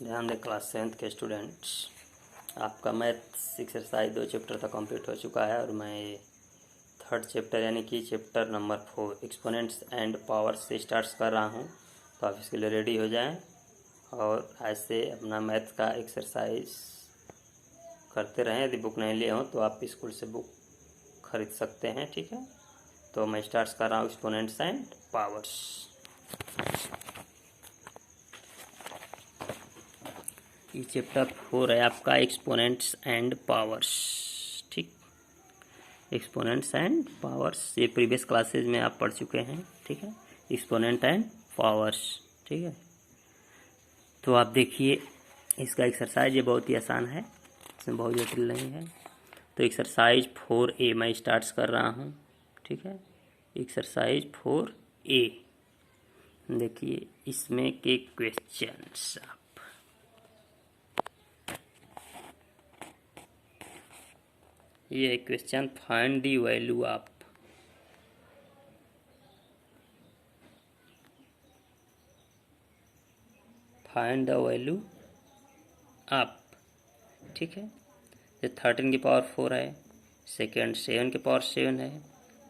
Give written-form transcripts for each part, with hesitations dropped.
ध्यान दें class 7th के स्टूडेंट्स, आपका मैथ्स एक्सरसाइज 2 चैप्टर तक कंप्लीट हो चुका है और मैं ये 3rd चैप्टर यानी कि chapter number 4 exponents and powers से स्टार्ट कर रहा हूँ। तो आप इसके लिए रेडी हो जाएं और आज से अपना मैथ का एक्सरसाइज करते रहें। यदि बुक नहीं लिए हों तो आप स्कूल से बुक खरीद सकते हैं, ठीक है। तो मैं स्टार्ट कर रहा हूँ एक्सपोनेंट्स एंड पावर्स। ये चैप्टर 4 है आपका एक्सपोनेंट्स एंड पावर्स, ठीक। एक्सपोनेंट्स एंड पावर्स ये प्रीवियस क्लासेज में आप पढ़ चुके हैं, ठीक है। एक्सपोनेंट एंड पावर्स, ठीक है। तो आप देखिए इसका एक्सरसाइज ये बहुत ही आसान है, इसमें बहुत जटिल नहीं है। तो एक्सरसाइज 4A मैं स्टार्ट कर रहा हूँ, ठीक है। एक्सरसाइज 4A देखिए इसमें के क्वेश्चंस आप ये है question, find the value of find the value of, ठीक है। ये 13 की पावर 4 है, सेकेंड 7 की पावर 7 है।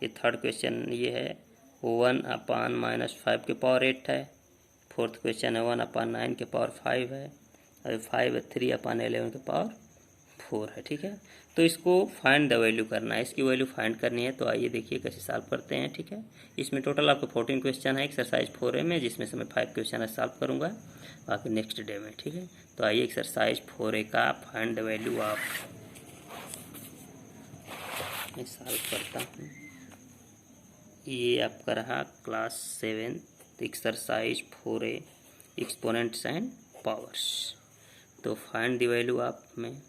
ये थर्ड क्वेश्चन ये है 1/-5 की पावर 8 है। फोर्थ क्वेश्चन है 1/9 की पावर 5 है और 5 है 3/11 की पावर 4 है, ठीक है। तो इसको फाइंड द वैल्यू करना है, इसकी वैल्यू फाइंड करनी है। तो आइए देखिए कैसे सॉल्व करते हैं, ठीक है। इसमें टोटल आपको 14 क्वेश्चन है एक्सरसाइज 4A में, जिसमें से मैं 5 क्वेश्चन सॉल्व करूंगा बाकी नेक्स्ट डे में, ठीक है। तो आइए एक्सरसाइज 4A का फाइंड द वैल्यू ऑफ मैं सॉल्व करता हूँ। ये आपका रहा class 7 exercise 4A exponents and powers. तो फाइंड द वैल्यू ऑफ में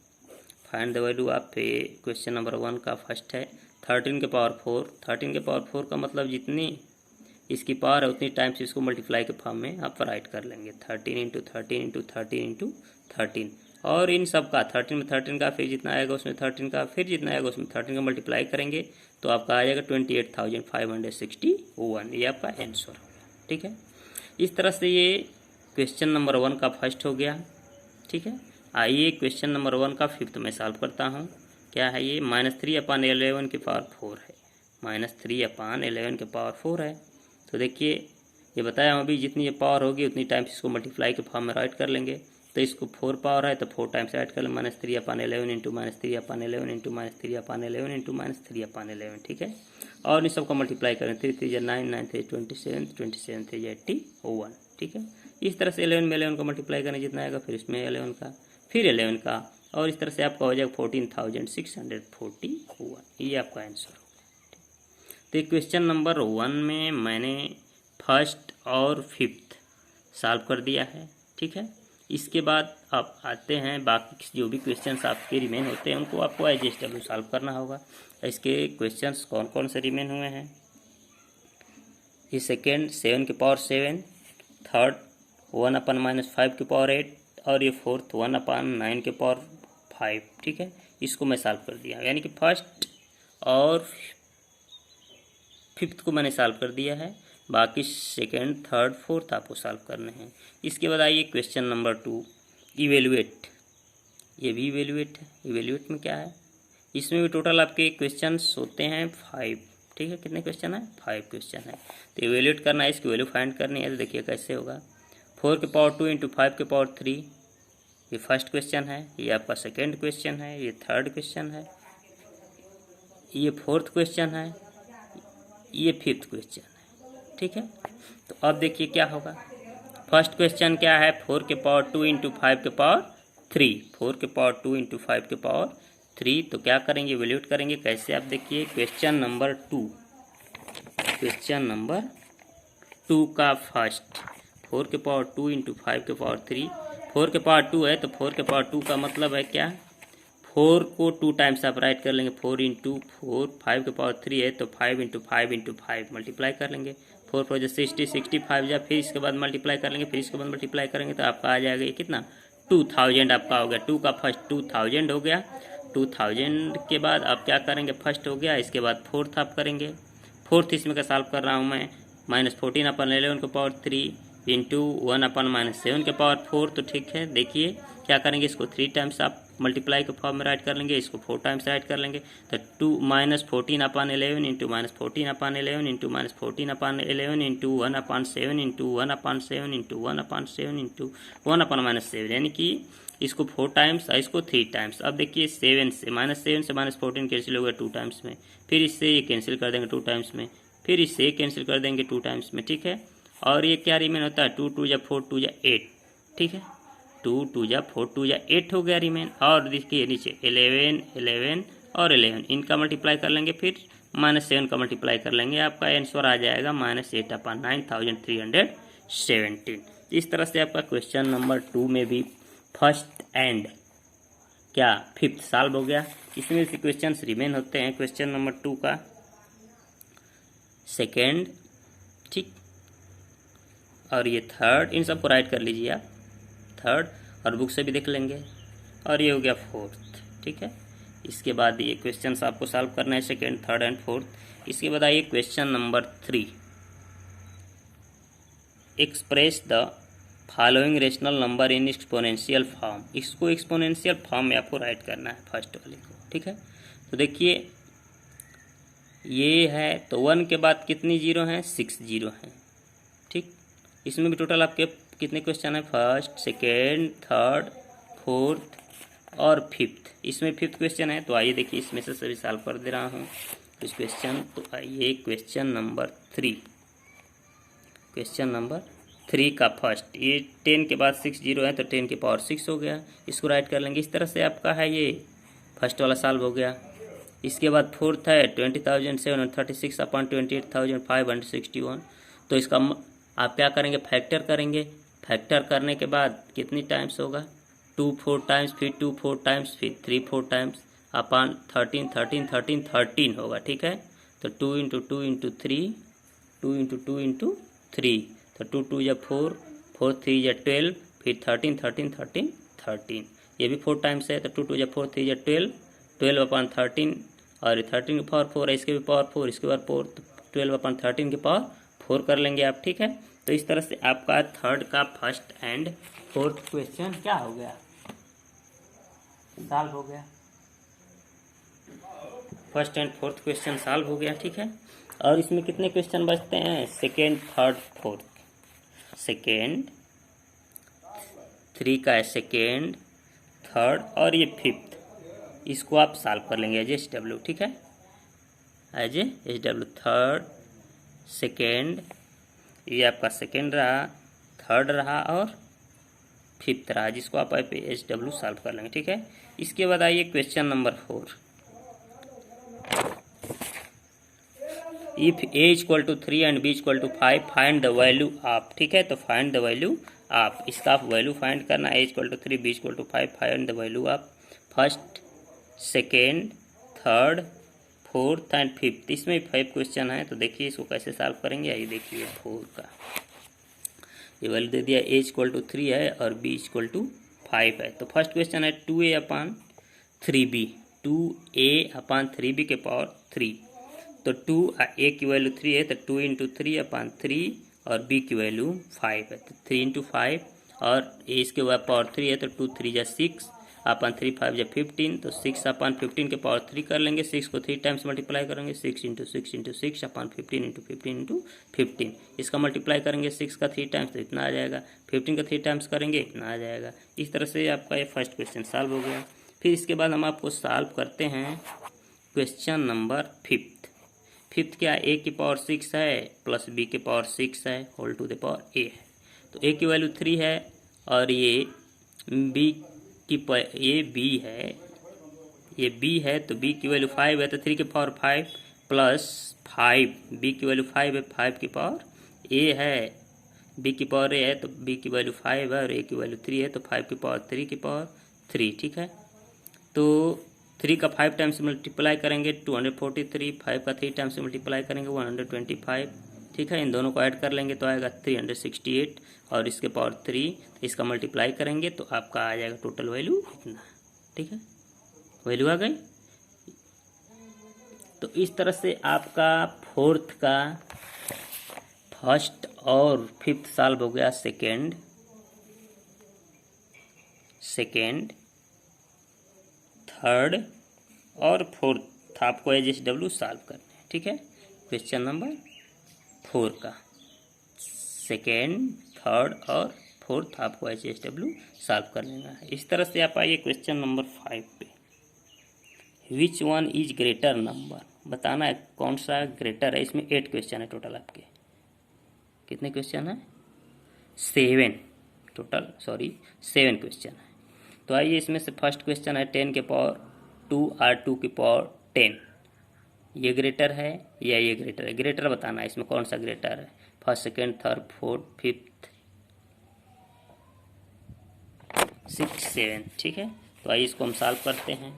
find the value of question number 1 का फर्स्ट है 13 के पावर 4। 13 के पावर 4 का मतलब जितनी इसकी पावर है उतनी टाइम्स इसको मल्टीप्लाई के फॉर्म में आप राइट कर लेंगे। 13 × 13 × 13 × 13 और इन सब का 13 में 13 का फिर जितना आएगा उसमें 13 का फिर जितना आएगा उसमें 13 का मल्टीप्लाई करेंगे तो आपका आ जाएगा 28,561। ये आपका आंसर होगा, ठीक है। इस तरह से ये क्वेश्चन नंबर 1 का फर्स्ट हो गया, ठीक है। आइए क्वेश्चन नंबर 1 का फिफ्थ में सॉल्व करता हूँ। क्या है ये -3/11 की पावर 4 है, -3/11 की पावर 4 है। तो देखिए ये बताया हम अभी जितनी ये पावर होगी उतनी टाइम्स इसको मल्टीप्लाई के फॉर्म में राइट कर लेंगे। तो इसको 4 पावर है तो 4 टाइम्स राइट कर लें, -3/11 × -3/11 × -3/11 × -3/11, ठीक है। और इन सबको मल्टीप्लाई करें 3 × 3 = 9, 9 × 3 = 27, 27 × 3 = 81, ठीक है। इस तरह से 11 में 11 को मल्टीप्लाई करें जितना आएगा फिर इसमें 11 का फिर 11 का और इस तरह से आपका हो जाएगा 14,641। ये आपका आंसर होगा। तो क्वेश्चन नंबर 1 में मैंने फर्स्ट और फिफ्थ सॉल्व कर दिया है, ठीक है। इसके बाद आप आते हैं बाकी जो भी क्वेश्चंस आपके रिमेन होते हैं उनको आपको एडजस्टेबल सॉल्व करना होगा। इसके क्वेश्चंस कौन कौन से रिमेन हुए हैं? ये सेकेंड 7 की पावर 7, थर्ड 1/-5 की पावर 8 और ये फोर्थ 1/9 के पावर 5, ठीक है। इसको मैं सॉल्व कर दिया, यानी कि फर्स्ट और फिफ्थ को मैंने सॉल्व कर दिया है। बाकी सेकेंड थर्ड फोर्थ आपको सॉल्व करने हैं। इसके बाद आइए क्वेश्चन नंबर 2 इवेल्युएट। ये भी इवेल्युएट है। इवेल्युएट में क्या है? इसमें भी टोटल आपके क्वेश्चंस होते हैं 5, ठीक है। कितने क्वेश्चन है? 5 क्वेश्चन है। तो इवेल्युएट करना है, इसकी वैल्यू फाइंड करनी है। तो देखिए कैसे होगा, 4 की पावर 2 × 5 की पावर 3, ये फर्स्ट क्वेश्चन है। ये आपका सेकेंड क्वेश्चन है, ये थर्ड क्वेश्चन है, ये फोर्थ क्वेश्चन है, ये फिफ्थ क्वेश्चन है, ठीक है। तो अब देखिए क्या होगा। फर्स्ट क्वेश्चन क्या है? 4 की पावर 2 × 5 की पावर 3, 4 की पावर 2 × 5 की पावर 3। तो क्या करेंगे? इवेल्युएट करेंगे। कैसे? आप देखिए क्वेश्चन नंबर 2 का फर्स्ट 4 की पावर 2 × 5 की पावर 3, 4 के पावर 2 है तो 4 के पावर 2 का मतलब है क्या? 4 को 2 टाइम्स आप राइट कर लेंगे, 4 × 4। 5 के पावर 3 है तो 5 × 5 × 5 मल्टीप्लाई कर लेंगे। 4 4 = 60, 65 जा, फिर इसके बाद मल्टीप्लाई कर लेंगे, फिर इसके बाद मल्टीप्लाई करेंगे तो आपका आ जाएगा ये कितना? 2000 आपका हो गया। 2 का फर्स्ट 2000 हो गया। 2000 के बाद आप क्या करेंगे? फर्स्ट हो गया, इसके बाद फोर्थ आप करेंगे। फोर्थ इसमें का सॉल्व कर रहा हूँ मैं, -14/11 की पावर 3 इंटू 1/-7 के पावर 4। तो ठीक है, देखिए क्या करेंगे, इसको 3 टाइम्स आप मल्टीप्लाई के फॉर्म में राइट कर लेंगे, इसको 4 टाइम्स राइट कर लेंगे। तो 2 -14/11 into -14/11 into -14/11 into 1/7 into 1/7 into 1/7 into 1/-7, यानी कि इसको 4 टाइम्स और इसको 3 टाइम्स। अब देखिए 7 से -14 कैंसिल होगा 2 टाइम्स में, फिर इससे ये कैंसिल कर देंगे 2 टाइम्स में, फिर इससे कैंसिल कर देंगे 2 टाइम्स में, ठीक है। और ये क्या रिमेन होता है, 2 2 जा 4 2 जा 8, ठीक है, 2 2 जा 4 2 जा 8 हो गया रिमेन। और देखिए नीचे 11 11 और 11, इनका मल्टीप्लाई कर लेंगे, फिर -7 का मल्टीप्लाई कर लेंगे, आपका आंसर आ जाएगा -8/9,317। इस तरह से आपका क्वेश्चन नंबर 2 में भी फर्स्ट एंड क्या 5th सॉल्व हो गया। इसमें से क्वेश्चंस रिमेन होते हैं क्वेश्चन नंबर 2 का सेकेंड, ठीक, और ये थर्ड, इन सबको राइट कर लीजिए आप, थर्ड, और बुक से भी देख लेंगे, और ये हो गया 4th, ठीक है। इसके बाद ये क्वेश्चंस आपको सॉल्व करना है सेकेंड, थर्ड एंड 4th। इसके बाद आइए question number 3, express the following rational number in exponential form. इसको एक्सपोनेंशियल फॉर्म में आपको राइट करना है फर्स्ट वाले को, ठीक है। तो देखिए ये है, तो 1 के बाद कितनी जीरो हैं, 6 जीरो हैं, ठीक। इसमें भी टोटल आपके कितने क्वेश्चन है, फर्स्ट, सेकेंड, थर्ड, 4th और 5th। इसमें 5th क्वेश्चन है, तो आइए देखिए इसमें से सभी सॉल्व कर दे रहा हूँ इस क्वेश्चन। तो आइए क्वेश्चन नंबर 3, क्वेश्चन नंबर 3 का फर्स्ट, ये 10 के बाद 6 जीरो है, तो 10 की पावर 6 हो गया, इसको राइट कर लेंगे। इस तरह से आपका है ये फर्स्ट वाला सॉल्व हो गया। इसके बाद 4th है 20,736/28,561। तो इसका आप क्या करेंगे, फैक्टर करेंगे। फैक्टर करने के बाद कितनी टाइम्स होगा, 2 4 टाइम्स, फिर 2 4 टाइम्स, फिर 3 4 टाइम्स अपॉन 13 13 13 13 होगा, ठीक है। तो 2 × 2 × 3, 2 × 2 × 3, तो 2 2 जा 4, 4 3 जा 12, फिर 13 13 13 13, ये भी 4 टाइम्स है, तो 2 2 जा 4 3 जा 12, 12/13, और 13 की पावर 4 है, इसके भी पावर 4, इसके बाद 4, तो 12/13 की पावर 4 कर लेंगे आप, ठीक है। तो इस तरह से आपका थर्ड का फर्स्ट एंड 4th क्वेश्चन क्या हो गया, सॉल्व हो गया। First and 4th question solve हो गया, ठीक है। और इसमें कितने क्वेश्चन बचते हैं, सेकेंड, थर्ड, 4th। सेकेंड 3 का है, सेकेंड, थर्ड और ये 5th, इसको आप सॉल्व कर लेंगे एज SW, ठीक है, एज SW। थर्ड, सेकेंड, ये आपका सेकेंड रहा, थर्ड रहा और 5th रहा, जिसको आप SW सॉल्व कर लेंगे, ठीक है। इसके बाद आइए question number 4, if A = 3 and B = 5 find the value of, ठीक है। तो फाइंड द वैल्यू ऑफ, इसका आप वैल्यू फाइंड करना, A = 3 B = 5, find the value of first, second, third, 4th and 5th। इसमें 5 क्वेश्चन है, तो देखिए इसको कैसे सॉल्व करेंगे। आइए देखिए 4 का ये वैल्यू दे दिया, A = 3 है और B = 5 है। तो फर्स्ट क्वेश्चन है 2A/3B, 2A/3B के पावर 3, तो 2A की वैल्यू 3 है, तो 2 × 3/3 और B की वैल्यू 5 है, तो 3 × 5 और A इसके पावर 3 है, तो 2 3 जा 6 अपन 3 5 जा 15, तो 6/15 के पावर 3 कर लेंगे। 6 को 3 टाइम्स मल्टीप्लाई करेंगे, 6 × 6 × 6 अपन 15 × 15 × 15, इसका मल्टीप्लाई करेंगे 6 का 3 टाइम्स, तो इतना आ जाएगा। 15 का 3 टाइम्स करेंगे, इतना आ जाएगा। इस तरह से आपका ये फर्स्ट क्वेश्चन सॉल्व हो गया। फिर इसके बाद हम आपको सॉल्व करते हैं क्वेश्चन नंबर 5th। 5th क्या, A की पावर 6 है प्लस B की पावर 6 है whole to the power A है। तो A की वैल्यू 3 है और ये B है, ये B है, तो B की वैल्यू 5 है, तो 3 की पावर 5 प्लस 5, B की वैल्यू 5 है, 5 की पावर A है, B की पावर A है, तो B की वैल्यू 5 है और A की वैल्यू 3 है, तो 5 की पावर 3 की पावर 3, ठीक है। तो 3 का 5 टाइम्स मल्टीप्लाई करेंगे 243, 5 का 3 टाइम्स मल्टीप्लाई करेंगे 125, ठीक है। इन दोनों को ऐड कर लेंगे तो आएगा 368 और इसके पावर 3, इसका मल्टीप्लाई करेंगे तो आपका आ जाएगा टोटल वैल्यू इतना, ठीक है, वैल्यू आ गई। तो इस तरह से आपका फर्स्ट और फिफ्थ सॉल्व हो गया, सेकेंड, थर्ड और फोर्थ आपको AJSW सॉल्व करना है। ठीक है, क्वेश्चन नंबर 4 का सेकेंड, थर्ड और फोर्थ आपको AJSW सॉल्व कर लेना है। इस तरह से आप आइए क्वेश्चन नंबर 5 पे। Which one is greater number, बताना है कौन सा ग्रेटर है। इसमें 8 क्वेश्चन है टोटल आपके। कितने क्वेश्चन है? 7 टोटल, 7 क्वेश्चन है। तो आइए इसमें से फर्स्ट क्वेश्चन है 10 के पावर 2 और 2 की पावर 10, ये ग्रेटर है या ये ग्रेटर है? ग्रेटर बताना है, इसमें कौन सा ग्रेटर है। First, second, third, fourth, fifth, 6, 7। ठीक है, तो आइए इसको हम सॉल्व करते हैं।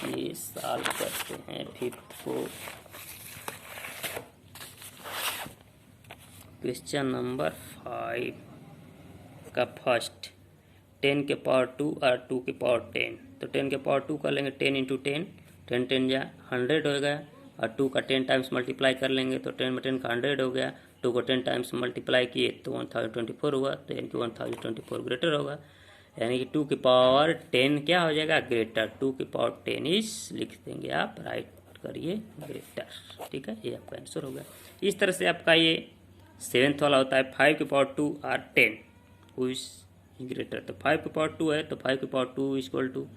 ये सॉल्व करते हैं फिफ्थ को। क्वेश्चन नंबर 5 का फर्स्ट 10 के पावर 2 और 2 के पावर 10, तो 10 के पावर 2 कर लेंगे 10 इंटू 10, 10 जा 100 हो गया, और 2 का 10 टाइम्स मल्टीप्लाई कर लेंगे तो 10 में 10 का 100 हो गया। 2 को 10 टाइम्स मल्टीप्लाई किए तो 1024 हुआ, तो यानी कि 1024 ग्रेटर होगा, यानी कि 2 की पावर 10 क्या हो जाएगा? ग्रेटर। 2 की पावर 10 इज, लिख देंगे आप, राइट करिए ग्रेटर। ठीक है, ये आपका आंसर होगा। इस तरह से आपका ये 7th वाला होता है 5 की पावर 2 और 10 हु इज ग्रेटर। तो 5 की पावर 2 है तो 5 की पावर 2 इक्वल टू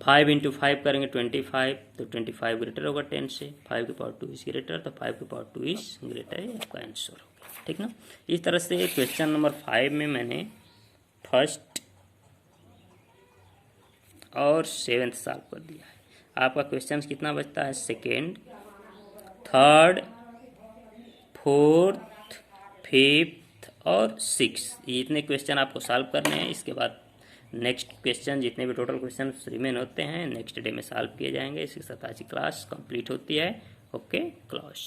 5 इंटू 5 करेंगे 25, तो 25 ग्रेटर होगा 10 से। 5 की पावर 2 इज ग्रेटर, तो 5 की पावर 2 इज ग्रेटर, ये आपका आंसर होगा। ठीक ना, इस तरह से क्वेश्चन नंबर 5 में मैंने फर्स्ट और 7th सॉल्व कर दिया है। आपका क्वेश्चन कितना बचता है? सेकेंड, थर्ड, फोर्थ, फिफ्थ और 6, ये इतने क्वेश्चन आपको सॉल्व करने हैं। इसके बाद नेक्स्ट क्वेश्चन, जितने भी टोटल क्वेश्चन रिमेन होते हैं नेक्स्ट डे में सॉल्व किए जाएंगे। इसके साथ आज की क्लास कंप्लीट होती है। Okay, class.